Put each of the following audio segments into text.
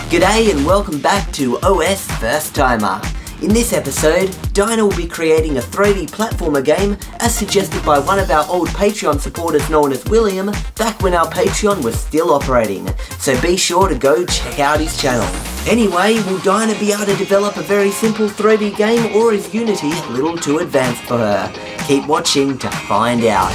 G'day and welcome back to OSFirstTimer. In this episode, Dinah will be creating a 3D platformer game as suggested by one of our old Patreon supporters known as William back when our Patreon was still operating, so be sure to go check out his channel. Anyway, will Dinah be able to develop a very simple 3D game, or is Unity a little too advanced for her? Keep watching to find out.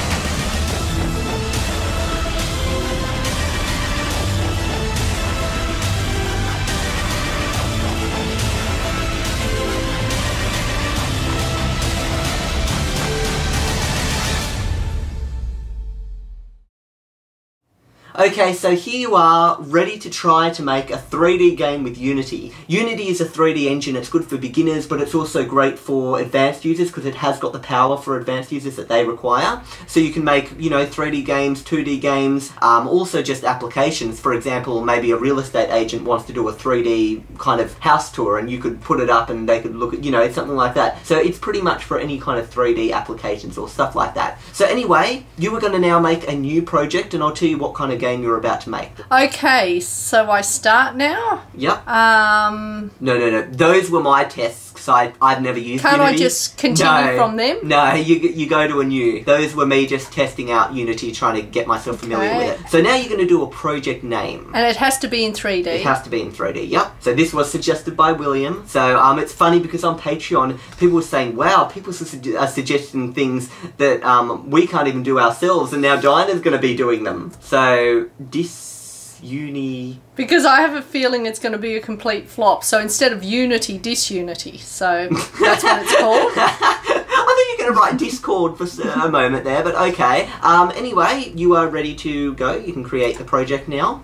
Okay, so here you are, ready to try to make a 3D game with Unity. Unity is a 3D engine. It's good for beginners, but it's also great for advanced users because it has got the power for advanced users that they require. So you can make, 3D games, 2D games, also just applications. For example, maybe a real estate agent wants to do a 3D kind of house tour and you could put it up and they could look at, something like that. So it's pretty much for any kind of 3D applications or stuff like that. So anyway, you are going to now make a new project and I'll tell you what kind of game you're about to make. Okay, so I start now? Yep. No. Those were my tests because I've never used Unity. Can't I just continue from them? No, you go to a new. Those were me just testing out Unity, trying to get myself familiar with it. So now you're going to do a project name. And it has to be in 3D? It has to be in 3D, yep. So this was suggested by William. So it's funny because on Patreon, people were saying, wow, people are suggesting things that we can't even do ourselves, and now Dinah's going to be doing them. So Disuni. Because I have a feeling it's going to be a complete flop. So instead of Unity, Disunity. So that's what it's called. I think you're going to write Discord for a moment there, but okay. Anyway, you are ready to go. You can create the project now.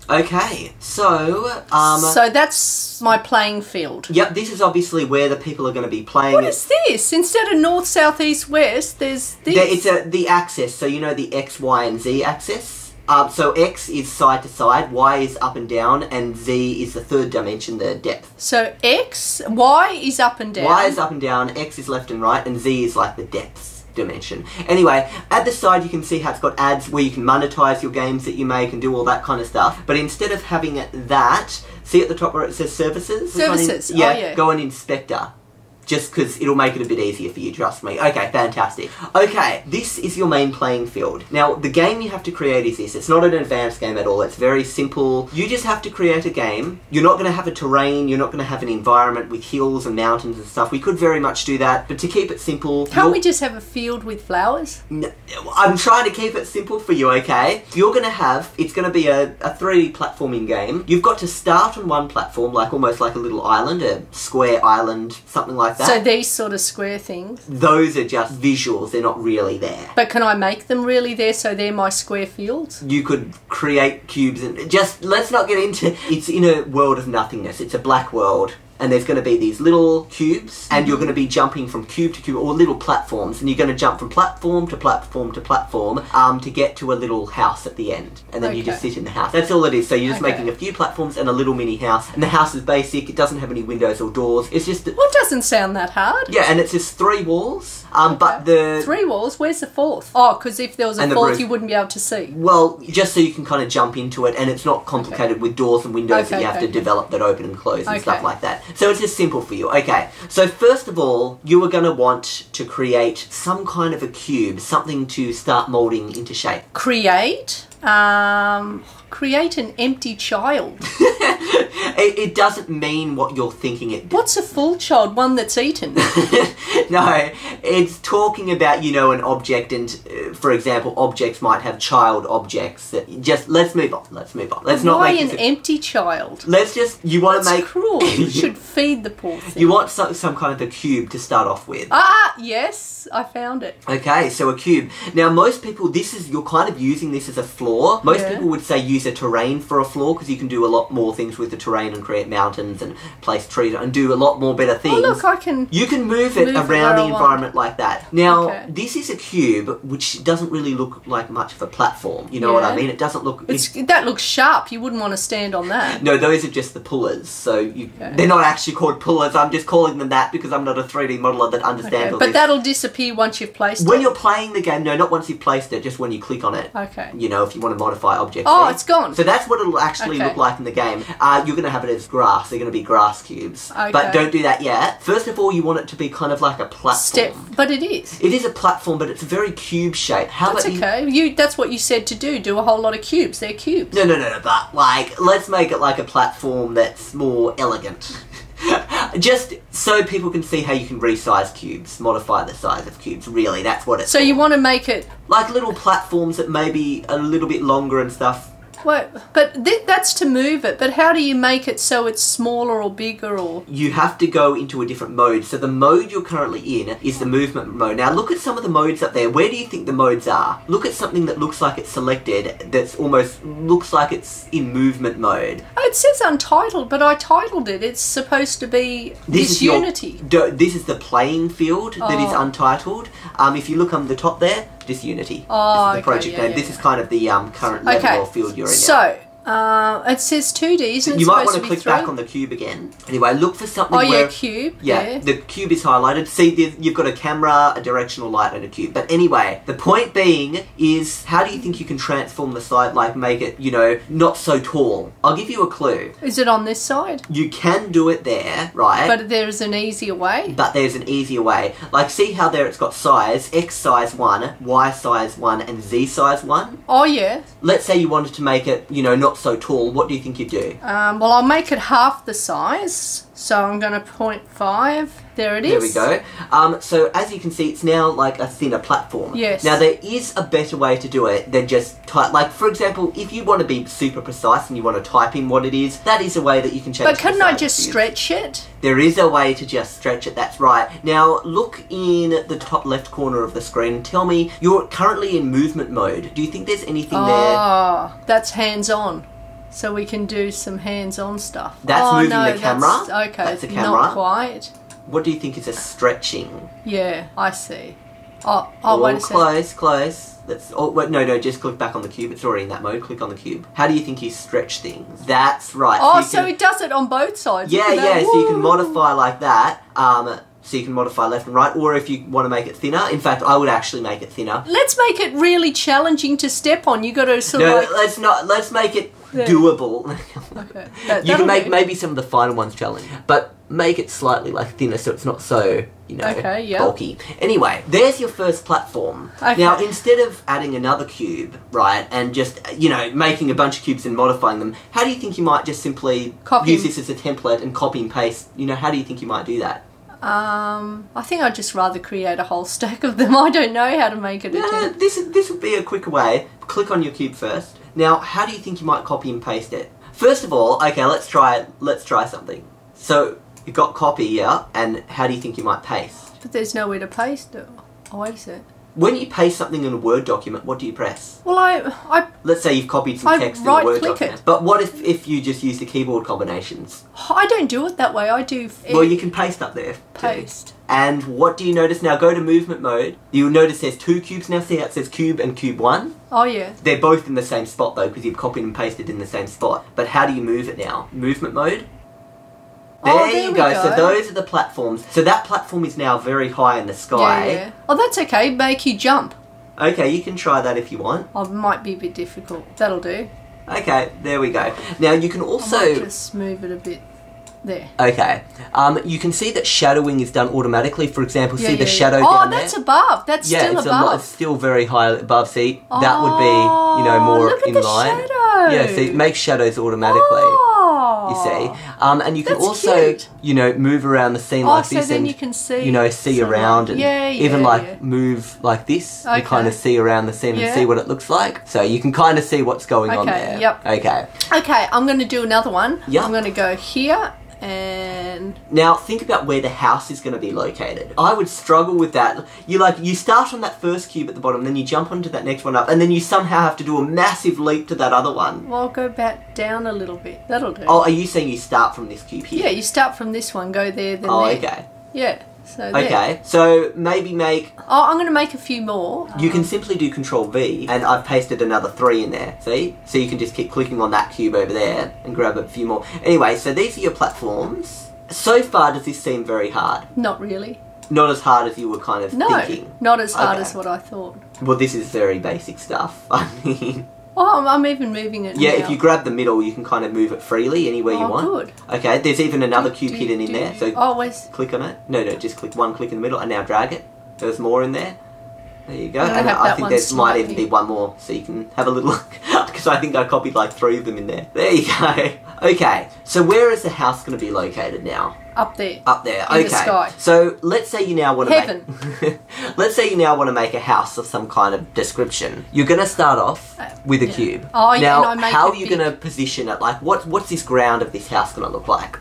Okay, so so that's my playing field. Yep, this is obviously where the people are going to be playing. What is this? Instead of north, south, east, west, there's this. It's the axis, so the X, Y, and Z axis. So X is side to side, Y is up and down, and Z is the third dimension, the depth. So Y is up and down. Y is up and down, X is left and right, and Z is like the depths dimension. Anyway, at the side you can see how it's got ads where you can monetize your games that you make and do all that kind of stuff. But instead of having it see at the top where it says services? Services, yeah. Go on Inspector. Just because it'll make it a bit easier for you, trust me. Okay, fantastic. Okay, this is your main playing field. Now, the game you have to create is this. It's not an advanced game at all. It's very simple. You just have to create a game. You're not going to have a terrain. You're not going to have an environment with hills and mountains and stuff. We could very much do that, but to keep it simple... Can't we just have a field with flowers? No, I'm trying to keep it simple for you, okay? You're going to have... It's going to be a 3D platforming game. You've got to start on one platform, almost like a little island, a square island, something like that. So these sort of square things? Those are just visuals, they're not really there. But can I make them really there so they're my square fields? You could create cubes and let's not get into... It's in a world of nothingness, it's a black world. And there's going to be these little cubes, and you're going to be jumping from cube to cube, or little platforms, and you're going to jump from platform to platform to platform to get to a little house at the end. And then you just sit in the house. That's all it is. So you're just making a few platforms and a little mini house. And the house is basic. It doesn't have any windows or doors. It's just... Well, it doesn't sound that hard. Yeah, and it's just 3 walls. But the... 3 walls? Where's the 4th? Oh, because if there was a 4th, you wouldn't be able to see. Well, just so you can kind of jump into it, and it's not complicated with doors and windows that you have to develop that open and close and stuff like that. So it's just simple for you. Okay, so first of all, you are going to want to create some kind of a cube, something to start moulding into shape. Create an empty child. It doesn't mean what you're thinking it does. What's a full child? One that's eaten? No, it's talking about, an object, and for example, objects might have child objects. Let's move on. Let's not Why make an empty child? You want to make... That's cruel. You should feed the poor thing. You want some kind of a cube to start off with. Yes, I found it. Okay, so a cube. Now, most people, you're kind of using this as a floor. Most people would say use a terrain for a floor because you can do a lot more things with the terrain and create mountains and place trees and do a lot more better things. Oh, look, You can move it around the environment like that. Now, this is a cube which doesn't really look like much of a platform. You know what I mean? It doesn't look... That looks sharp. You wouldn't want to stand on that. No, those are just the pullers. So they're not actually called pullers. I'm just calling them that because I'm not a 3D modeler that understands all this. But that'll disappear once you've placed it? When you're playing the game, no, not once you've placed it, just when you click on it. Okay. If you want to modify objects. Oh, it's gone. So that's what it'll actually look like in the game. you're going to have it as grass. They're going to be grass cubes. Okay. But don't do that yet. First of all, you want it to be kind of like a platform. But it is. It is a platform, but it's a very cube shape. How That's about okay. That's what you said to do. Do a whole lot of cubes. They're cubes. No. But like, let's make it like a platform that's more elegant. Just so people can see how you can resize cubes, modify the size of cubes. Really, that's what it's. So you want to make it like little platforms that may be a little bit longer and stuff. Well, but that's to move it. But how do you make it so it's smaller or bigger or? You have to go into a different mode. So the mode you're currently in is the movement mode. Now look at some of the modes up there. Where do you think the modes are? Look at something that looks like it's selected, that's almost looks like it's in movement mode. Oh, it says untitled, but I titled it. It's supposed to be Disunity. This is the playing field that is untitled. If you look on the top there, Disunity. Oh, this is the project name. This is kind of the current level or field you're in. So, it says 2D, isn't it? You might want to click back on the cube again. Anyway, look for something where... cube. Yeah, the cube is highlighted. See, you've got a camera, a directional light, and a cube. But anyway, the point being is, how do you think you can transform the side, like make it, you know, not so tall? I'll give you a clue. Is it on this side? You can do it there, right? But there's an easier way? But there's an easier way. Like, see how there it's got size, X size 1, Y size 1, and Z size 1? Oh, yeah. Let's say you wanted to make it, you know, not so tall. What do you think you'd do? Well, I'll make it half the size. So I'm going to 0.5. There it is. There we go. So as you can see, it's now like a thinner platform. Yes. Now there is a better way to do it than just type. Like, for example, if you want to be super precise and you want to type in what it is, that is a way that you can change. But couldn't I just stretch it? There is a way to just stretch it, that's right. Now look in the top left corner of the screen. Tell me, you're currently in movement mode. Do you think there's anything there? Oh, that's hands-on. So we can do some hands-on stuff. That's moving the camera. Okay, that's the camera. Not quite. What do you think is a stretching? Yeah, I see. Oh, wait a second. Close. Wait, no, just click back on the cube. It's already in that mode. Click on the cube. How do you think you stretch things? That's right. Oh, so it does it on both sides. Yeah, so you can modify like that. So you can modify left and right, or if you want to make it thinner. In fact, I would actually make it thinner. Let's make it really challenging to step on. You got to sort of like... let's not. Let's make it doable. Okay. You can make maybe some of the final ones challenging, but make it slightly like thinner so it's not so, you know, bulky. Anyway, there's your first platform. Okay. Now, instead of adding another cube, right, and just, you know, making a bunch of cubes and modifying them, how do you think you might just simply use this as a template and copy and paste? You know, how do you think you might do that? I think I'd just rather create a whole stack of them. I don't know how to make it. This would be a quicker way. Click on your cube first. Now, how do you think you might copy and paste it? First of all, okay, let's try something. So, you've got copy, yeah, and how do you think you might paste? But there's nowhere to paste it. Oh, wait a sec. When you paste something in a Word document, what do you press? Well, let's say you've copied some text in a Word document. But what if you just use the keyboard combinations? I don't do it that way. I do... Well, you can paste up there. Paste. Too. And what do you notice now? Go to movement mode. You'll notice there's 2 cubes now. See how it says cube and cube 1? Oh, yeah. They're both in the same spot, though, because you've copied and pasted in the same spot. But how do you move it now? Movement mode? There you go. So those are the platforms. So that platform is now very high in the sky. Yeah. Oh, that's okay. Make you jump. Okay, you can try that if you want. Oh, it might be a bit difficult. That'll do. Okay, there we go. Now you can also... I might just move it a bit there. Okay. You can see that shadowing is done automatically. For example, see the shadow down there? Oh, that's above. That's still above. It's still very high above. See, that would be, you know, more look at in the line. Shadow. Yeah, see, it makes shadows automatically. You see, and you can also, cute. you know, move around the scene like this, then and you can see, you know, see around, and even like move like this, and kind of see around the scene and see what it looks like. So you can kind of see what's going on there. Yep. Okay. Okay, I'm going to do another one. Yep. I'm going to go here. And now think about where the house is going to be located. I would struggle with that. You start on that first cube at the bottom, then you jump onto that next one up, and then you somehow have to do a massive leap to that other one. Well, I'll go back down a little bit. That'll do. Oh, are you saying you start from this cube here? Yeah, you start from this one, go there, then there. Oh, okay. Yeah. So okay, there. So maybe make... Oh, I'm going to make a few more. You can simply do Control V, and I've pasted another 3 in there, see? So you can just keep clicking on that cube over there and grab a few more. Anyway, so these are your platforms. So far, does this seem very hard? Not really. Not as hard as you were kind of thinking? No, not as hard as what I thought. Well, this is very basic stuff. I mean... Oh, I'm even moving it Yeah, now. if you grab the middle, you can kind of move it freely anywhere you want. Good. Okay, there's even another cube hidden in there. So where's... click on it. No, just click one click in the middle and now drag it. There's more in there. There you go. I And have I that think one there might slightly. even be one more, so you can have a little look. Because I think I copied like 3 of them in there. There you go. Okay, so where is the house going to be located now? Up there. Up there. In Okay. the sky. So let's say you now want to Heaven. make. Let's say you now want to make a house of some kind of description. You're going to start off with a cube. Oh, yeah, now, and I make how it are you big. going to position it? Like, what's this ground of this house going to look like?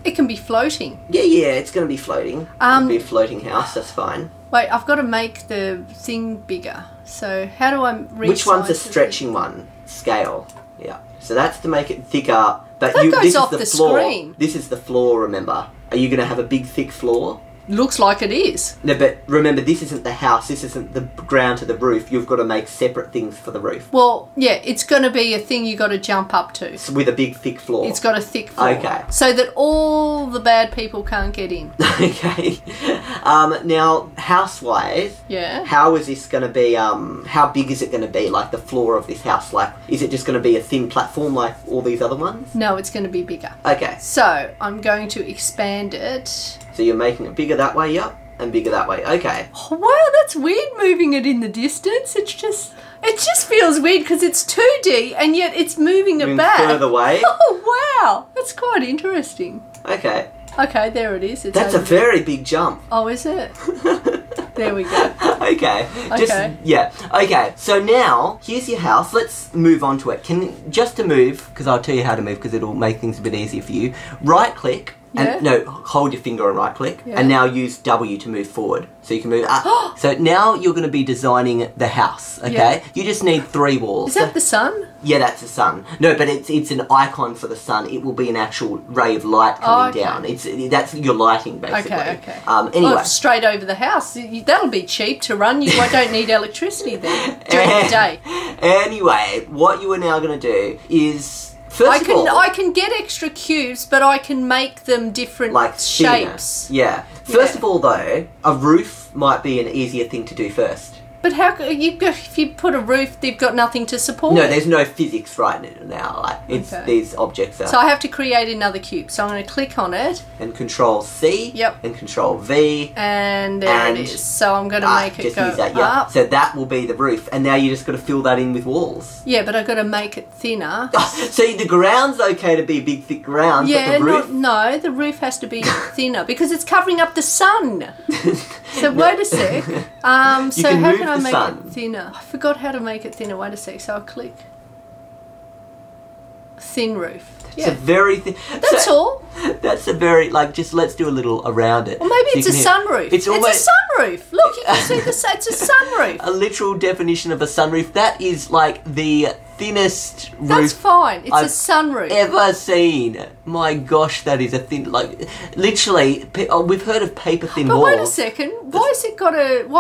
It can be floating. Yeah, it's going to be floating. It'll be a floating house. That's fine. Wait, I've got to make the thing bigger. So how do I resize Which one's a the stretching thing? one? Scale. Yeah. So that's to make it thicker. But That goes this off is the the floor. screen. This is the floor. Remember. Are you going to have a big, thick floor? Looks like it is. No, but remember, this isn't the house. This isn't the ground to the roof. You've got to make separate things for the roof. Well, yeah, it's going to be a thing you got to jump up to. So with a big, thick floor. It's got a thick floor. Okay. So that all the bad people can't get in. Okay. Now, house-wise, Yeah. how is this going to be? How big is it going to be? Like the floor of this house? Like, is it just going to be a thin platform like all these other ones? No, it's going to be bigger. Okay. So I'm going to expand it. So you're making it bigger that way, yep, and bigger that way. Okay. Oh, wow, that's weird moving it in the distance. It just feels weird because it's 2D and yet it's moving it Moving back. further away. Oh, wow. That's quite interesting. Okay. Okay, there it is. It's That's a over there. very big jump. Oh, is it? There we go. Okay. Okay. Yeah. Okay. So now here's your house. Let's move on to it. Just to move, because I'll tell you how to move because it'll make things a bit easier for you. Right click. Yeah. And no, hold your finger and right click, Yeah. and now use W to move forward. So you can move up. So now you're going to be designing the house. Okay. Yeah. You just need 3 walls. Is that the sun? Yeah, that's the sun. No, but it's an icon for the sun. It will be an actual ray of light coming okay. down. That's your lighting basically. Okay. Anyway. Oh, straight over the house. That'll be cheap to run. I don't need electricity then during the day. Anyway, what you are now going to do is first of all, I can get extra cubes, but I can make them different like shapes. thinner. Yeah. First of all, though, a roof might be an easier thing to do first. But how if you put a roof, they've got nothing to support. No, it. there's no physics right now. Like it's Okay. these objects are. So I have to create another cube. So I'm going to click on it, and Control C. Yep. And Control V. and there And- it is. So I'm going to make it just go use that. Yeah. up. So that will be the roof, and now you just got to fill that in with walls. Yeah, but I've got to make it thinner. So the ground's okay to be big, thick ground, Yeah, but the roof. no, the roof has to be thinner because it's covering up the sun. So wait a sec. So can how move can I the make sun. it thinner? I forgot how to make it thinner. Wait a sec. So I'll click thin roof. It's a Yeah, very thin. that's all. That's a very just let's do a little around it. Or maybe So it's you a can hear- sunroof. It's almost a sunroof. Look, you can see it's a sunroof. a literal definition of a sunroof. That is like the thinnest That's roof fine. It's I've a sunroof. ever seen. My gosh, that is a thin. Literally, we've heard of paper thin But walls. wait a second. Why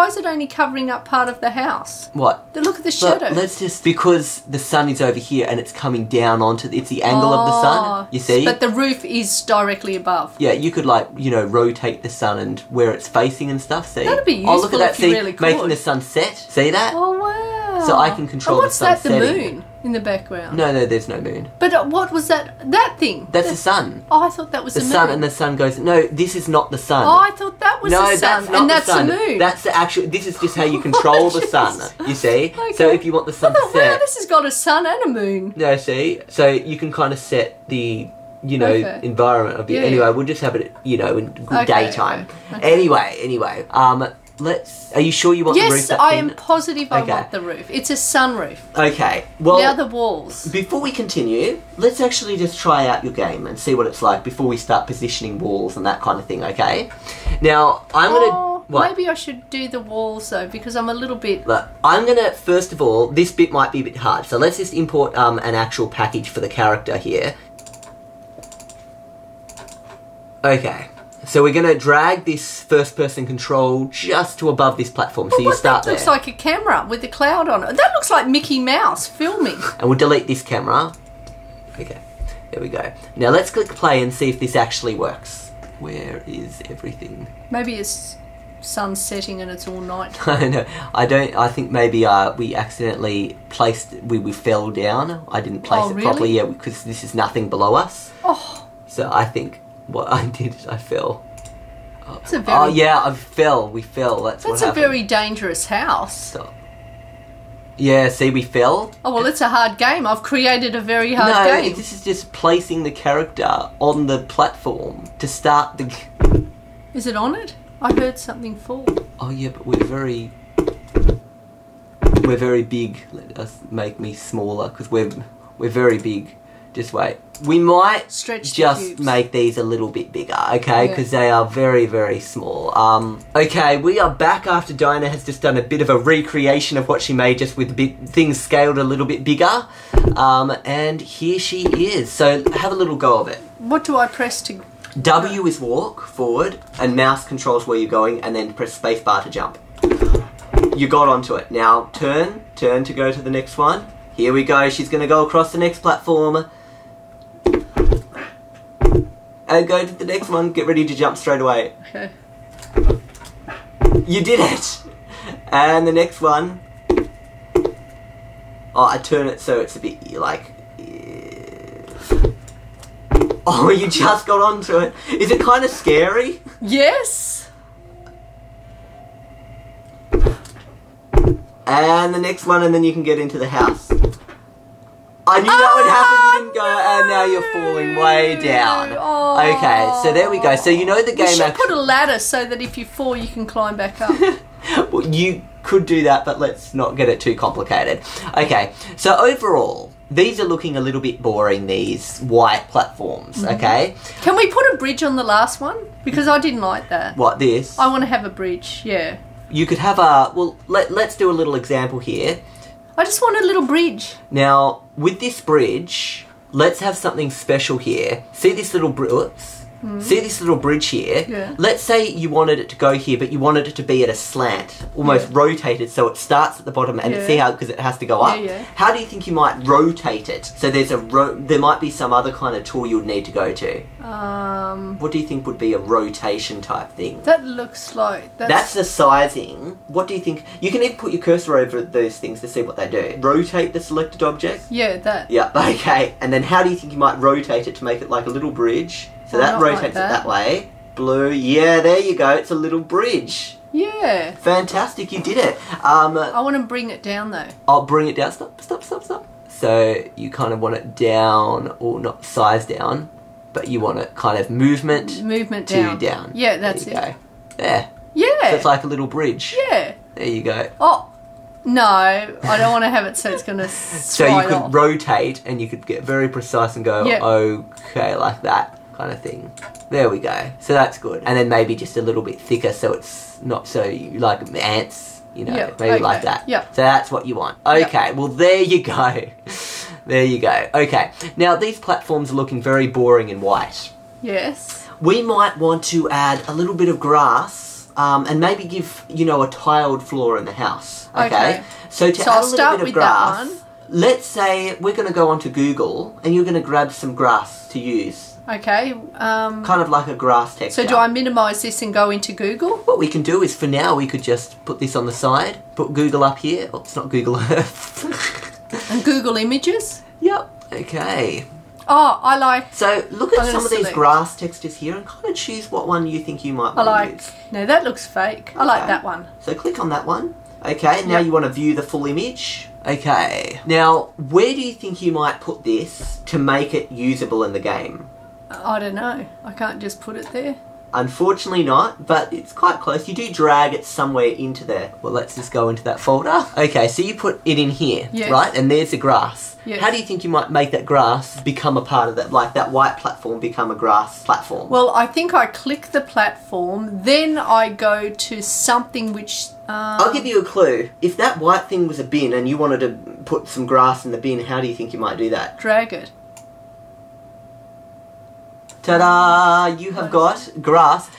is it only covering up part of the house? What? Look at the But shadow. let's just because the sun is over here and it's coming down onto it's the angle of the sun. You see? But the roof is directly above. Yeah, you could rotate the sun and where it's facing and stuff. See? That'd be Oh, look useful at that! if you See, really could. making the sun set. See that? Oh wow! So I can control and what's the sun that? The setting. moon in the background. No, there's no moon. But what was that? That thing? That's the sun. Oh, I thought that was The the sun, moon. and the sun goes. No, this is not the sun. Oh, I thought that was no, the sun, that's not and the that's sun. the moon. That's the actual. This is just how you control the sun. You see. Okay. So if you want the sun to Oh, wow, set, this has got a sun and a moon. no, see. So you can kind of set the Okay. environment of it. Yeah. Anyway, we'll just have it in good Okay, daytime. okay. Anyway. Let's. Are you sure you want the roof? Yes, that I thin? am positive I Okay. want the roof. It's a sunroof. Okay. Well. Now the walls. Before we continue, let's actually just try out your game and see what it's like before we start positioning walls and that kind of thing, okay? Now, I'm gonna... What? Maybe I should do the walls though, because I'm a little bit... Look, I'm gonna, first of all, this bit might be a bit hard, so let's just import an actual package for the character here. Okay. So we're going to drag this first-person control just to above this platform. So you start That looks there. like a camera with a cloud on it. That looks like Mickey Mouse filming. And we'll delete this camera. Okay, there we go. Now let's click play and see if this actually works. Where is everything? Maybe it's... sun's setting and it's all night. No, I think maybe we accidentally we fell down. I didn't place it really? properly, yeah, because this is nothing below us. Oh. So I think what I did is I fell. It's a very, oh yeah, we fell. That's what a happened. very dangerous house. So, yeah, see, we fell. Oh, well, it's a hard game. I've created a very hard No, game. this is just placing the character on the platform to start the... Is it on it? I heard something fall. Oh yeah, but we're very big. Let us make me smaller, because we're very big. Just wait. We might just make these a little bit bigger, okay? Because they are very, very small. Okay, we are back after Dinah has just done a bit of a recreation of what she made, just with things scaled a little bit bigger. And here she is. So have a little go of it. What do I press to... W is walk forward, and mouse controls where you're going, and then press spacebar to jump. You got onto it. Now turn to go to the next one. Here we go. She's going to go across the next platform. And go to the next one. Get ready to jump straight away. Okay. You did it! And the next one. Oh, I turn it so it's a bit like... Oh, you just got onto it. Is it kind of scary? Yes. And the next one, and then you can get into the house. I knew that would happen, you didn't go, and now you're falling way down. Oh. Okay, so there we go. So you know the game... We should put a ladder so that if you fall, you can climb back up. Well, you could do that, but let's not get it too complicated. Okay, so overall, these are looking a little bit boring, these white platforms, okay? Can we put a bridge on the last one? Because I didn't like that. What, this? I want to have a bridge, yeah. You could have a... Well, let's do a little example here. I just want a little bridge. Now, with this bridge, let's have something special here. See this little See this little bridge here? Yeah. Let's say you wanted it to go here, but you wanted it to be at a slant, almost rotated, so it starts at the bottom, and see how, because it has to go up? Yeah. How do you think you might rotate it? So there's there might be some other kind of tool you would need to go to. What do you think would be a rotation type thing? That looks like... That's the sizing. What do you think? You can even put your cursor over those things to see what they do. Rotate the selected object? Yeah, that. Yeah, okay. And then how do you think you might rotate it to make it like a little bridge? So that rotates it that way. Blue. Yeah, there you go. It's a little bridge. Yeah. Fantastic, you did it. I want to bring it down though. I'll bring it down. Stop. So you kind of want it down, or not size down, but you want it kind of movement to down. Yeah, that's there you go. There. Yeah. So it's like a little bridge. Yeah. There you go. Oh, no, I don't want to have it so it's going to So you could rotate and you could get very precise and go, okay, like that kind of thing. There we go. So that's good. And then maybe just a little bit thicker so it's not so like ants, you know, maybe like that. Yeah. So that's what you want. Okay, well there you go. There you go. Okay, now these platforms are looking very boring and white. Yes. We might want to add a little bit of grass and maybe give, you know, a tiled floor in the house. Okay. So to add a little bit of grass, let's say we're going to go onto Google and you're going to grab some grass to use. Okay. Kind of like a grass texture. So do I minimise this and go into Google? What we can do is, for now, we could just put this on the side, put Google up here. Oh, it's not Google Earth. And Google Images? Yep. Okay. Oh, I like... So look at some of these grass textures here and kind of choose what one you think you might want to use. No, that looks fake. I like that one. So click on that one. Okay, now you want to view the full image. Okay. Now, where do you think you might put this to make it usable in the game? I don't know. I can't just put it there. Unfortunately not, but it's quite close. You do drag it somewhere into there. Well, let's just go into that folder. Okay, so you put it in here, right? And there's the grass. Yes. How do you think you might make that grass become a part of that, like that white platform become a grass platform? Well, I think I click the platform, then I go to something which... I'll give you a clue. If that white thing was a bin and you wanted to put some grass in the bin, how do you think you might do that? Drag it. Ta-da! You have got grass.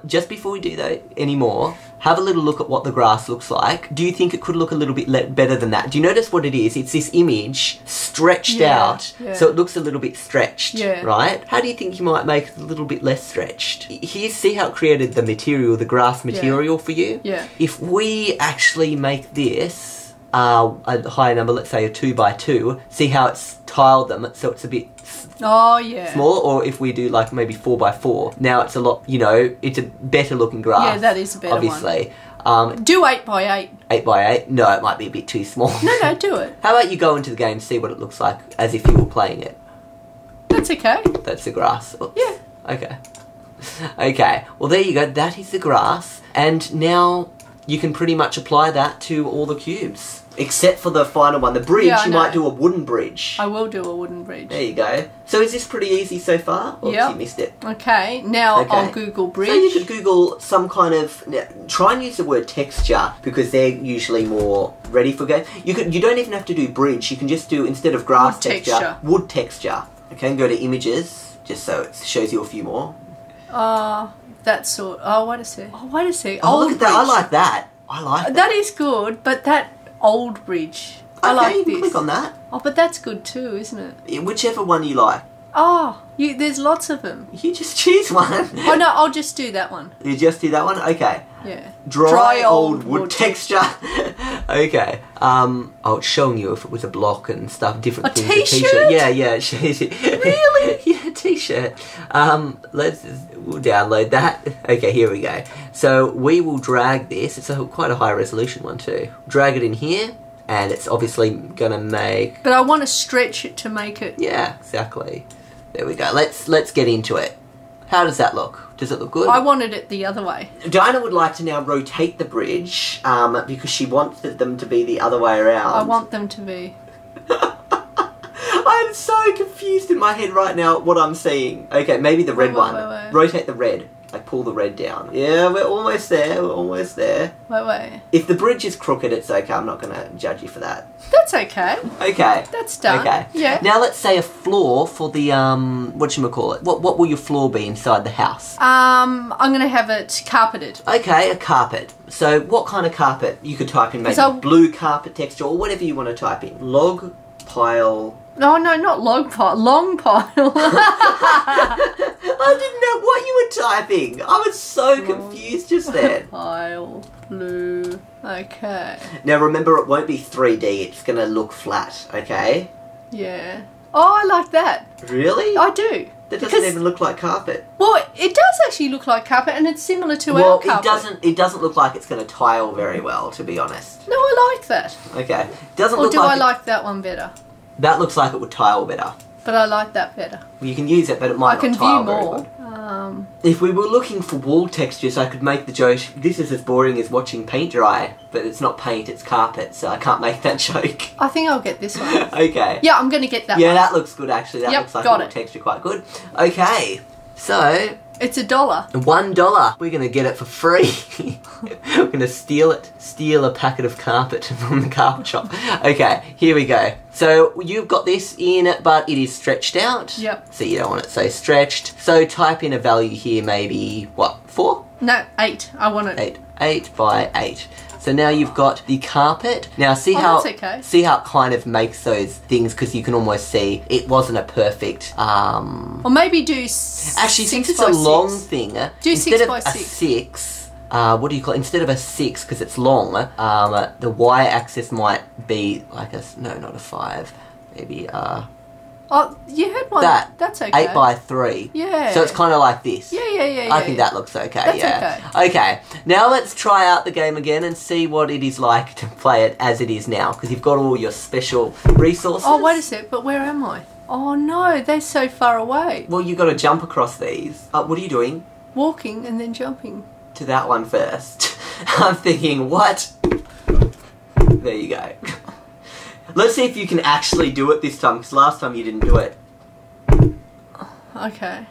Just before we do that anymore, have a little look at what the grass looks like. Do you think it could look a little bit better than that? Do you notice what it is? It's this image stretched out, so it looks a little bit stretched, right? How do you think you might make it a little bit less stretched? Here, see how it created the material, the grass material for you? Yeah. If we actually make this a higher number, let's say a 2 by 2, see how it's tiled them so it's a bit small, or if we do like maybe 4 by 4, now it's a lot, you know, it's a better looking grass. Yeah, that is a better obviously. Do 8 by 8. 8 by 8? No, it might be a bit too small. No, do it. How about you go into the game and see what it looks like as if you were playing it? That's okay. That's the grass. Oops. Yeah. Okay. Okay, well there you go, that is the grass, and now you can pretty much apply that to all the cubes. Except for the final one, the bridge, you might do a wooden bridge. I will do a wooden bridge. There you go. So is this pretty easy so far? Or you missed it? Okay, now I'll Google bridge. So you could Google some kind of... Try and use the word texture, because they're usually more ready for game. You don't even have to do bridge, you can just do, instead of grass texture, wood texture. Okay, and go to images, just so it shows you a few more. That sort... Oh, wait a sec. Oh, look at that, I like that. I like that. That is good, but that... Old bridge. I like you can this. click on that. Oh, but that's good too, isn't it? Yeah, whichever one you like. Oh, there's lots of them. You just choose one. Oh no, I'll just do that one. You just do that one? Okay. Yeah. Dry old wood texture. Okay. Oh, it's showing you if it was a block and stuff, different things. A t-shirt? Yeah, it shows you. Really? Yeah, t-shirt. We'll download that. Okay, here we go. So we will drag this. It's quite a high resolution one too. Drag it in here, and it's obviously going to make... But I want to stretch it to make it... Yeah, exactly. There we go. Let's get into it. How does that look? Does it look good? I wanted it the other way. Dinah would like to now rotate the bridge because she wants them to be the other way around. I want them to be. I'm so confused in my head right now what I'm seeing. Okay, maybe the red one. Wait. Rotate the red. Like pull the red down. Yeah, we're almost there. Wait. If the bridge is crooked, it's okay. I'm not going to judge you for that. That's okay. Okay. That's done. Okay. Yeah. Now let's say a floor for the, whatchamacallit. What will your floor be inside the house? I'm going to have it carpeted. Okay, a carpet. So what kind of carpet? You could type in maybe blue carpet texture or whatever you want to type in. Log, pile... No, not log pile. Long pile. I didn't know what you were typing. I was so confused just then. Pile, blue. Okay. Now remember, it won't be 3D. It's going to look flat, okay? Yeah. Oh, I like that. Really? I do. That doesn't even look like carpet. Well, it does actually look like carpet, and it's similar to our carpet. Well, it doesn't look like it's going to tile very well, to be honest. No, I like that. Okay. Doesn't or look do like I like that one better? That looks like it would tile better. But I like that better. You can use it, but it might not tile very well. If we were looking for wall textures, I could make the joke, this is as boring as watching paint dry, but it's not paint, it's carpet, so I can't make that joke. I think I'll get this one. Okay. Yeah, I'm going to get that one. Yeah, that looks good actually. That looks like a wall texture quite good. Okay, so... It's $1. $1. We're going to get it for free. We're going to steal it. Steal a packet of carpet from the carpet shop. Okay, here we go. So you've got this in, but it is stretched out. Yep. So you don't want it so stretched. So type in a value here, maybe, what, 4? No, 8. I want it. 8. 8 by 8. So now you've got the carpet. Now see how see how it kind of makes those things, because you can almost see it wasn't a perfect. Or maybe do. Actually, since it's a long thing, do instead 6 of by a 6. 6. What do you call it? Instead of a 6, because it's long, the y-axis might be like a not a 5, maybe Oh, you had one. That's okay. 8 by 3. Yeah. So it's kind of like this. Yeah. I think that looks okay. That's okay. Okay. Now let's try out the game again and see what it is like to play it as it is now, because you've got all your special resources. Oh, wait a sec. But where am I? Oh no, they're so far away. Well, you've got to jump across these. What are you doing? Walking and then jumping. To that one first. I'm thinking, what? There you go. Let's see if you can actually do it this time, because last time you didn't do it. Okay.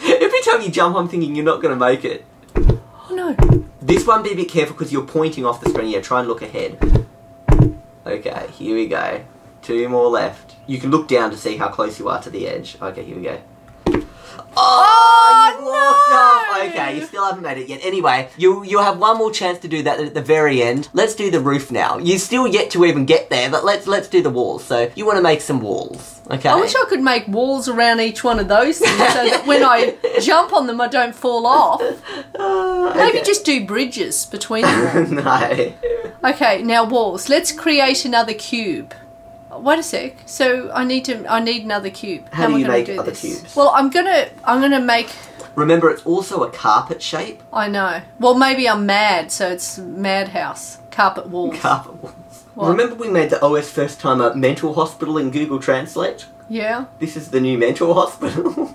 Every time you jump, I'm thinking you're not going to make it. Oh no. This one, be a bit careful because you're pointing off the screen. Yeah, try and look ahead. Okay, here we go. 2 more left. You can look down to see how close you are to the edge. Okay, here we go. Oh, you walked off. Okay, you still haven't made it yet. Anyway, you'll have one more chance to do that at the very end. Let's do the roof now. You still yet to even get there, but let's do the walls. So you want to make some walls, okay? I wish I could make walls around each one of those things so that when I jump on them I don't fall off. Maybe just do bridges between them. No. Okay, now walls. Let's create another cube. Wait a sec. So I need another cube. How do you make other cubes? Well, I'm gonna make. Remember, it's also a carpet shape. I know. Well, maybe I'm mad, so it's madhouse carpet walls. Carpet walls. What? Remember we made the OSFirstTimer mental hospital in Google Translate? Yeah. This is the new mental hospital.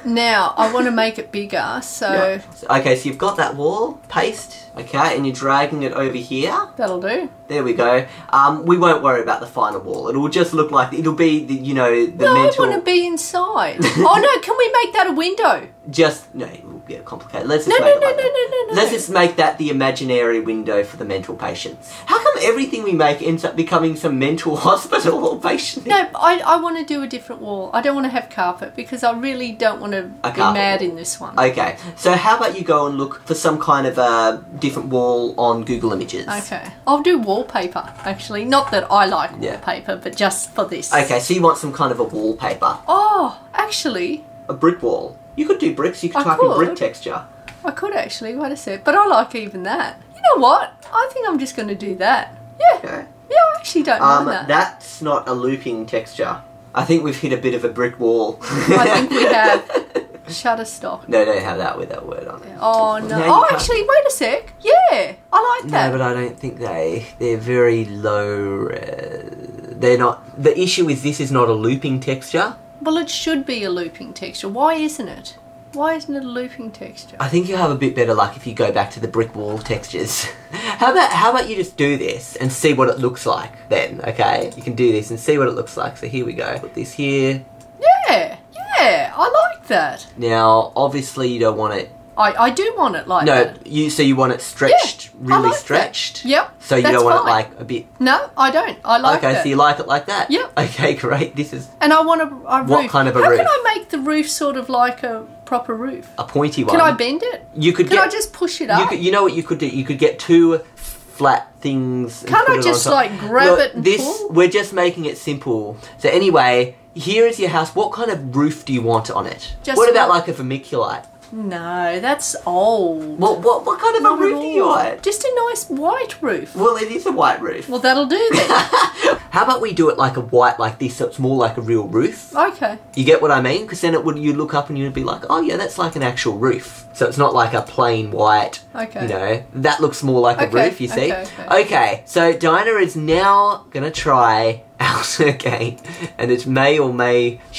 Now I want to make it bigger, so. Yeah. Okay, so you've got that wall, paste, okay, and you're dragging it over here. That'll do. There we go. We won't worry about the final wall. It'll just look like, it'll be, the, you know, the no, mental... I want to be inside. Oh no, can we make that a window? Just, no, it will get complicated. Let's just no. Let's just make that the imaginary window for the mental patients. How come everything we make ends up becoming some mental hospital or patient? No, I want to do a different wall. I don't want to have carpet because I really don't want to be mad in this one. Okay, so how about you go and look for some kind of a different wall on Google Images? Okay, I'll do wallpaper, actually. Not that I like wallpaper, but just for this. Okay, so you want some kind of a wallpaper. Oh, actually... A brick wall. You could do bricks, you could type in brick texture. I could actually, wait a sec. But I like even that. You know what? I think I'm just going to do that. Yeah. Okay. Yeah, I actually don't mind that. That's not a looping texture. I think we've hit a bit of a brick wall. I think we have. Shutterstock. No, don't have that with that word on it. Oh, no. Oh, actually, wait a sec. Yeah, I like that. No, but I don't think they're very low. They're not. The issue is this is not a looping texture. Well, it should be a looping texture. Why isn't it? Why isn't it a looping texture? I think you have a bit better luck if you go back to the brick wall textures. How about you just do this and see what it looks like then, okay? You can do this and see what it looks like. So here we go. Put this here. Yeah, I like that. Now, obviously you don't want it... I do want it like that. No, so you want it stretched, really stretched? That. Yep, so you don't want it like a bit... No, I don't. I like Okay, so you like it like that? Yep. Okay, great. This is... And I want a roof. What kind of a roof? roof? How can I make the roof sort of like a proper roof? A pointy one. Can I bend it? You could Can I just push it up? You know what you could do? You could get two flat things... Can't I just like grab it and pull? We're just making it simple. So anyway, here is your house. What kind of roof do you want on it? What about like a vermiculite? No, that's old. What kind of a roof do you want? Just a nice white roof. Well, it is a white roof. Well, that'll do then. How about we do it like a white like this, so it's more like a real roof? Okay. You get what I mean? Because then you look up and you'd be like, oh yeah, that's like an actual roof. So it's not like a plain white, you know. That looks more like a roof, you see? Okay, so Dinah is now going to try out again. And she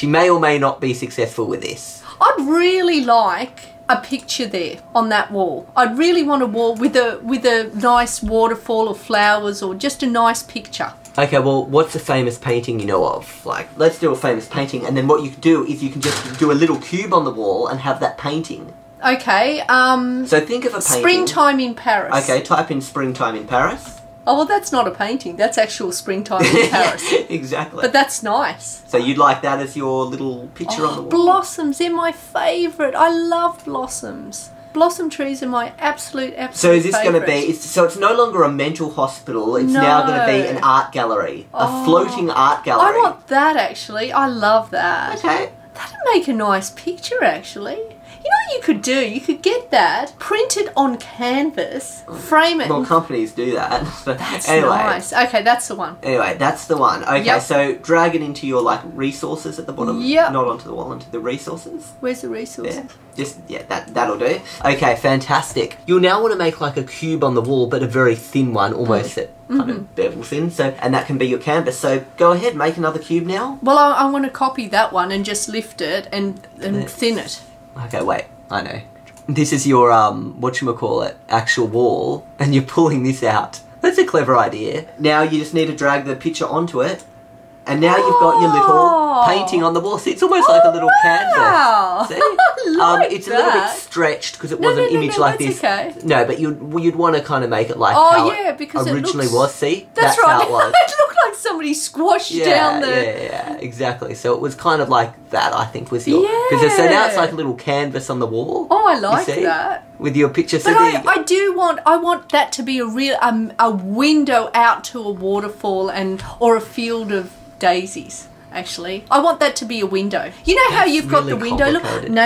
may or may not be successful with this. I'd really like a picture there on that wall. I'd really want a wall with a nice waterfall or flowers or just a nice picture. Okay, well, what's a famous painting you know of? Like, let's do a famous painting, and then what you can do is you can just do a little cube on the wall and have that painting. Okay, so think of a painting. Springtime in Paris. Okay, type in Springtime in Paris. Oh, well, that's not a painting. That's actual springtime in Paris. Exactly. But that's nice. So you'd like that as your little picture on the wall? Blossoms, they're my favourite. I love blossoms. Blossom trees are my absolute So is this going to be... So it's no longer a mental hospital. It's now going to be an art gallery. A floating art gallery. I want that, actually. I love that. Okay. That'd make a nice picture, actually. You know what you could do? You could get that, print it on canvas, frame it. Well, companies do that. That's nice. Okay, that's the one. Anyway, that's the one. Okay, so drag it into your like resources at the bottom. Yep. Not onto the wall, onto the resources. Where's the resources? There. Just, that'll do. Okay, fantastic. You'll now want to make like a cube on the wall, but a very thin one, almost that kind of bevel thin. So, and that can be your canvas. So go ahead, make another cube now. Well, I want to copy that one and just lift it and thin it. Okay, wait. I know. This is your, whatchamacallit, actual wall, and you're pulling this out. That's a clever idea. Now you just need to drag the picture onto it, and now you've got your little painting on the wall. See, it's almost like a little wow. canvas. See? Like it's a little bit stretched because it was an image like this. Okay. No, but you'd want to kind of make it like how because it originally was. See, that's right. How it was. It looked like somebody squashed down the. Yeah, exactly. So it was kind of like that. I think was your because so now it's like a little canvas on the wall. Oh, I like that. With your picture. But I want that to be a real a window out to a waterfall or a field of daisies. Actually, I want that to be a window. You know how you've got the window look? No.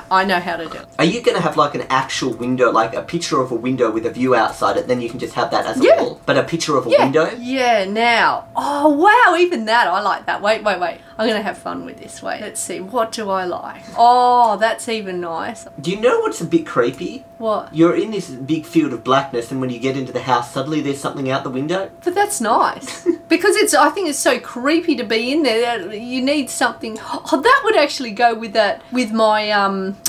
I know how to do it. Are you going to have like an actual window, like a picture of a window with a view outside it? Then you can just have that as a wall. But a picture of a window? Yeah, now. Oh, wow, even that. I like that. Wait. I'm going to have fun with this. Wait, let's see. What do I like? Oh, that's even nice. Do you know what's a bit creepy? What? You're in this big field of blackness and when you get into the house, suddenly there's something out the window. But that's nice. Because I think it's so creepy to be in there. You need something. Oh, that would actually go with that, with my...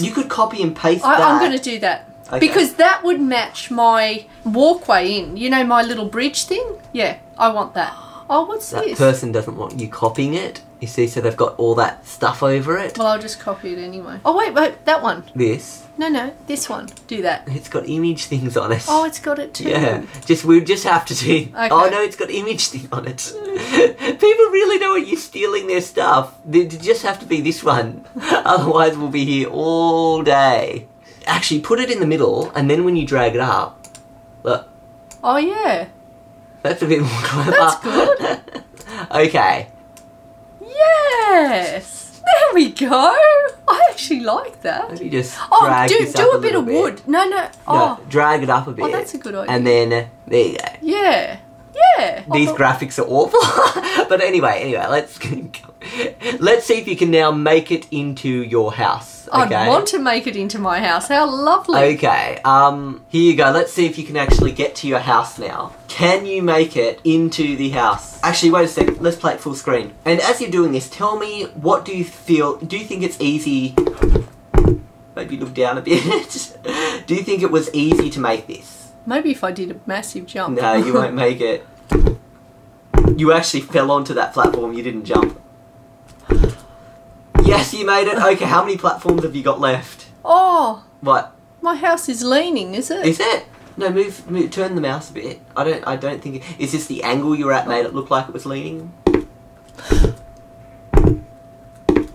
You could copy and paste that. I'm going to do that. Okay. Because that would match my walkway in. You know, my little bridge thing? Yeah, I want that. Oh, what's this? That person doesn't want you copying it. You see, so they've got all that stuff over it. Well, I'll just copy it anyway. Oh, wait, that one. This? No, this one. Do that. It's got image things on it. Oh, it's got it too. Yeah, we'll just have to see. Okay. Oh no, it's got image thing on it. People really know you're stealing their stuff. They just have to be this one. Otherwise, we'll be here all day. Actually, put it in the middle, and then when you drag it up, look. Oh yeah. That's a bit more clever. That's good. Okay. Yes. There we go. I actually like that. Maybe just drag this up do a bit of wood. No. Oh, drag it up a bit. Oh, that's a good idea. And then there you go. Yeah. These graphics are awful. But anyway, let's see if you can now make it into your house. Okay? I'd want to make it into my house. How lovely. Okay. Here you go. Let's see if you can actually get to your house now. Can you make it into the house? Actually, wait a second. Let's play it full screen. And as you're doing this, tell me, what do you feel? Do you think it's easy? Maybe look down a bit. Do you think it was easy to make this? Maybe if I did a massive jump. No, you won't make it. You actually fell onto that platform. You didn't jump. Yes, you made it. Okay, how many platforms have you got left? Oh. What? My house is leaning, is it? Is it? No, move, turn the mouse a bit. I don't think is this the angle you're at made it look like it was leaning?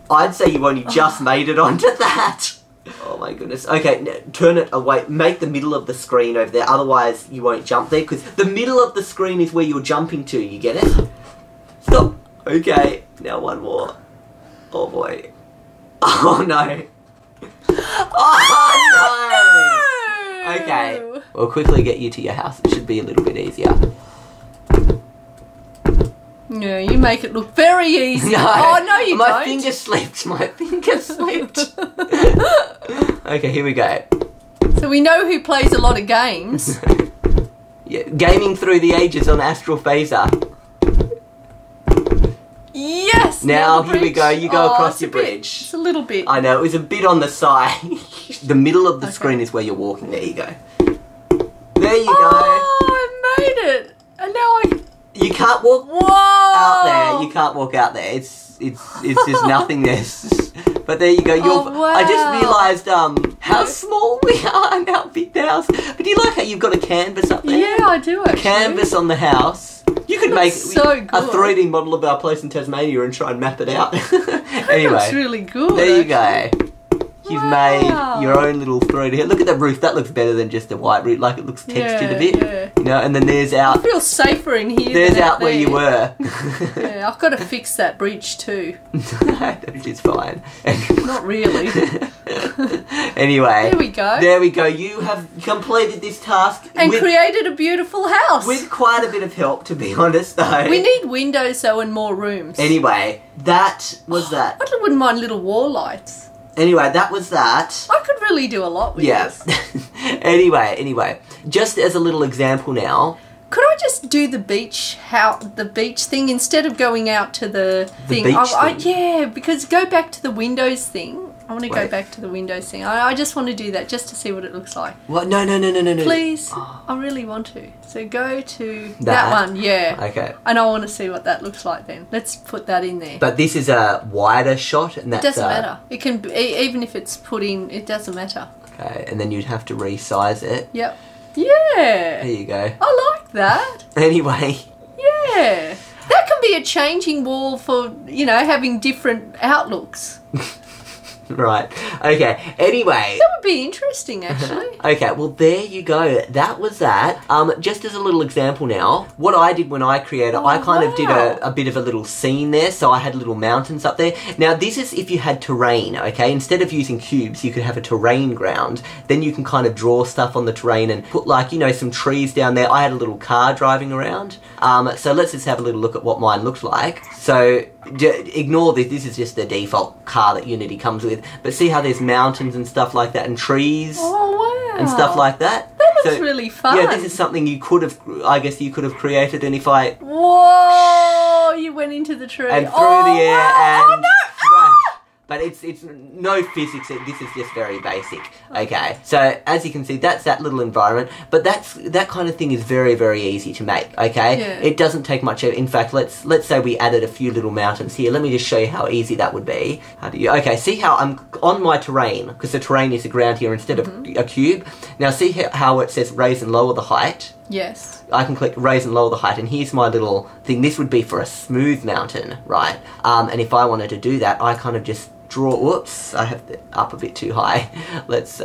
I'd say you only just made it onto that. Oh my goodness. Okay, now, turn it away. Make the middle of the screen over there. Otherwise, you won't jump there because the middle of the screen is where you're jumping to. You get it? Stop. Okay. Now one more. Oh boy. Oh no. Oh no. Okay. We'll quickly get you to your house. It should be a little bit easier. Yeah, you make it look very easy. No. Oh, no, you don't. My finger slipped. My finger slipped. Okay, here we go. So we know who plays a lot of games. Yeah, gaming through the ages on Astral Phaser. Yes! Now, here we go. You go across your bridge. It's a little bit. I know, it was a bit on the side. The middle of the screen is where you're walking. There you go. There you go. Oh, I made it. And now I... You can't walk out there. You can't walk out there. It's just nothingness. But there you go. Wow. I just realised how small we are and how big the house. But do you like how you've got a canvas up there? Yeah, I do actually. Canvas on the house. You could make so a 3D model of our place in Tasmania and try and map it out. Anyway, looks really good. There you go. You've made your own little 3D. Look at that roof. That looks better than just a white roof. Like it looks textured a bit. Yeah. You know, and then there's out. I feel safer in here. There's than out where you were. Yeah, I've got to fix that bridge too. It's fine. Not really. Anyway. There we go. There we go. You have completed this task. And created a beautiful house. With quite a bit of help, to be honest, though. We need windows, though, and more rooms. Anyway, that was that. I wouldn't mind little wall lights. Anyway, that was that. I could really do a lot with this. Anyway, just as a little example now. Could I just do the beach thing instead of going out to the thing? Beach thing? Yeah, because go back to the windows thing. I want to go back to the Windows thing. I just want to do that just to see what it looks like. What? No. Please. I really want to. So go to that one, yeah. Okay. And I want to see what that looks like then. Let's put that in there. But this is a wider shot, and that's... It doesn't matter. It can be, even if it's put in, it doesn't matter. Okay, and then you'd have to resize it. Yep. Yeah. There you go. I like that. Anyway. Yeah. That can be a changing wall for, you know, having different outlooks. Right. Okay. Anyway. That would be interesting, actually. Okay. Well, there you go. That was that. Just as a little example now, what I did when I created, I kind of did a bit of a little scene there. So I had little mountains up there. Now, this is if you had terrain, okay? Instead of using cubes, you could have a terrain ground. Then you can kind of draw stuff on the terrain and put, like, you know, some trees down there. I had a little car driving around. So let's just have a little look at what mine looked like. So ignore this. This is just the default car that Unity comes with. But see how there's mountains and stuff like that and trees and stuff like that? That looks really fun. Yeah, this is something you could have, I guess you could have created, and if I... Whoa! You went into the tree. And through the air and... But it's no physics, this is just very basic. Okay, so as you can see, that's that little environment, but that kind of thing is very, very easy to make, okay? Yeah. It doesn't take much. In fact, let's say we added a few little mountains here. Let me just show you how easy that would be. Okay, see how I'm on my terrain, because the terrain is the ground here instead of a cube. Now see how it says raise and lower the height? Yes. I can click raise and lower the height, and here's my little thing. This would be for a smooth mountain, right? And if I wanted to do that, I kind of just draw, whoops, I have it up a bit too high. Let's,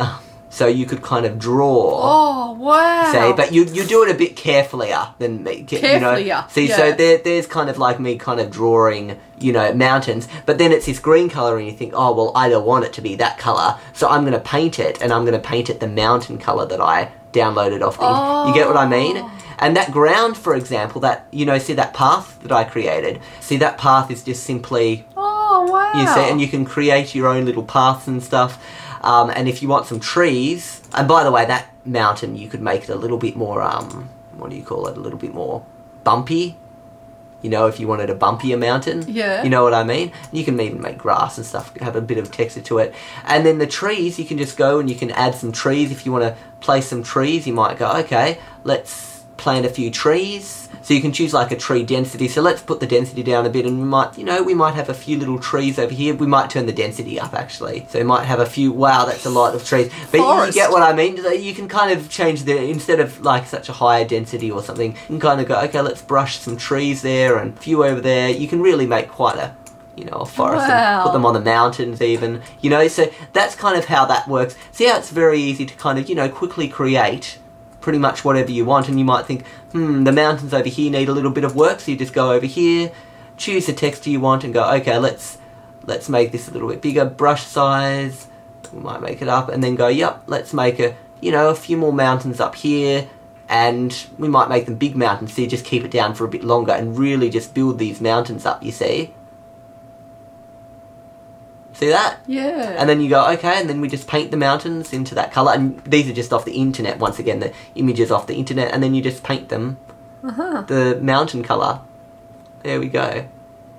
so you could kind of draw. Oh, wow. Say, but you do it a bit carefullier than me. Carefullier, you know? See, yeah. so there's kind of like me kind of drawing, you know, mountains, but then it's this green colour and you think, oh, well, I don't want it to be that colour, so I'm going to paint it, and I'm going to paint it the mountain colour that I downloaded off the... You get what I mean? And that ground, for example, that, you know, see that path that I created? See, that path is just simply... Oh, wow. You see, and you can create your own little paths and stuff. And if you want some trees... And by the way, that mountain, you could make it a little bit more, what do you call it? A little bit more bumpy. You know, if you wanted a bumpier mountain. Yeah. You know what I mean? You can even make grass and stuff, have a bit of texture to it. And then the trees, you can just go and you can add some trees. If you want to place some trees, you might go, okay, let's plant a few trees. So you can choose like a tree density. So let's put the density down a bit, and we might, you know, we might have a few little trees over here. We might turn the density up actually. So we might have a few, wow, that's a lot of trees. But you get what I mean? You can kind of change the, instead of like such a higher density or something, you can kind of go, okay, let's brush some trees there and a few over there. You can really make quite a, you know, a forest and put them on the mountains even, you know, so that's kind of how that works. See how it's very easy to kind of, you know, quickly create pretty much whatever you want, and you might think, the mountains over here need a little bit of work, so you just go over here, choose the texture you want, and go, okay, let's make this a little bit bigger, brush size, we might make it up, and then go, yep, let's make a, you know, a few more mountains up here, and we might make them big mountains, so you just keep it down for a bit longer, and really just build these mountains up, you see? See that? Yeah. And then you go, okay, and then we just paint the mountains into that colour. And these are just off the internet, once again, the images off the internet. And then you just paint them the mountain colour. There we go.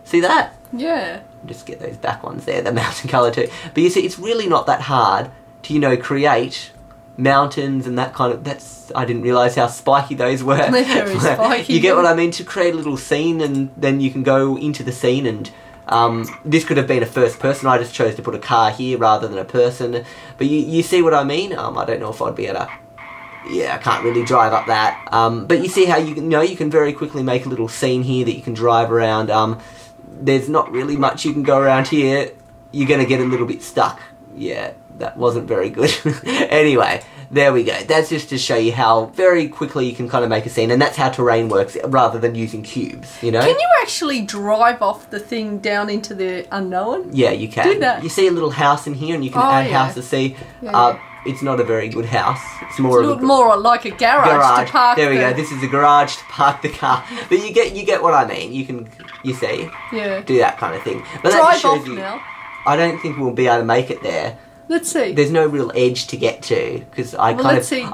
See that? Yeah. Just get those back ones there, the mountain colour too. But you see, it's really not that hard to, you know, create mountains and that kind of... That's... I didn't realise how spiky those were. They're very spiky. You get what I mean? To create a little scene, and then you can go into the scene and... this could have been a first person. I just chose to put a car here rather than a person. But you see what I mean? I don't know if I'd be able to... Yeah, I can't really drive up that. But you see how you know you can very quickly make a little scene here that you can drive around. There's not really much you can go around here. You're going to get a little bit stuck. Yeah, that wasn't very good. Anyway, there we go. That's just to show you how very quickly you can kind of make a scene, and that's how terrain works rather than using cubes, you know? Can you actually drive off the thing down into the unknown? Yeah, you can. Do that. You see a little house in here, and you can add houses. See, it's not a very good house. It's more of more like a garage to park. There we go. This is a garage to park the car. But you get what I mean. You see, do that kind of thing. But that just shows you. Now. I don't think we'll be able to make it there. Let's see. There's no real edge to get to because I let's see.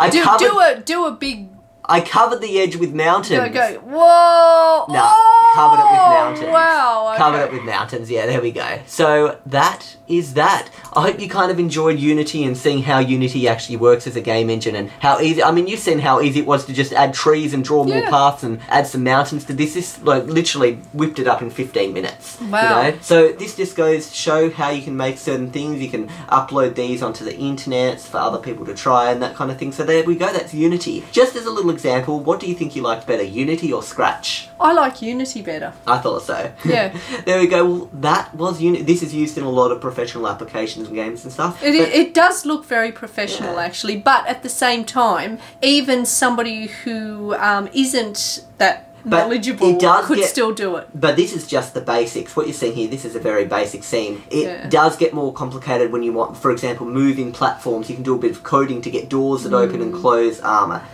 Do a big I covered the edge with mountains. Go. Whoa! No, covered it with mountains. Wow. Okay. Covered it with mountains. Yeah, there we go. So that is that. I hope you kind of enjoyed Unity and seeing how Unity actually works as a game engine and how easy. I mean, you've seen how easy it was to just add trees and draw more paths and add some mountains to this. This like literally whipped it up in 15 minutes. Wow. You know? So this just goes to show how you can make certain things. You can upload these onto the internet for other people to try and that kind of thing. So there we go. That's Unity. Just as a little example, what do you think you liked better, Unity or Scratch? I like Unity better. I thought so. Yeah. There we go. Well, that was Unity. This is used in a lot of professional applications and games and stuff. It does look very professional, actually, but at the same time, even somebody who isn't that knowledgeable could still do it. But this is just the basics. What you're seeing here, this is a very basic scene. It does get more complicated when you want, for example, moving platforms. You can do a bit of coding to get doors that open and close.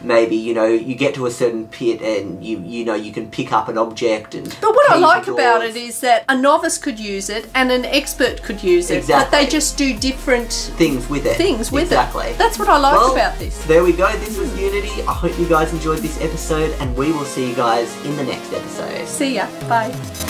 Maybe, you know, you get to a certain pit and you know you can pick up an object and. But what I like about it is that a novice could use it and an expert could use it. Exactly. But they just do different things with it. Exactly. That's what I like about this. There we go. This was Unity. I hope you guys enjoyed this episode, and we will see you guys in the next episode. See ya. Bye.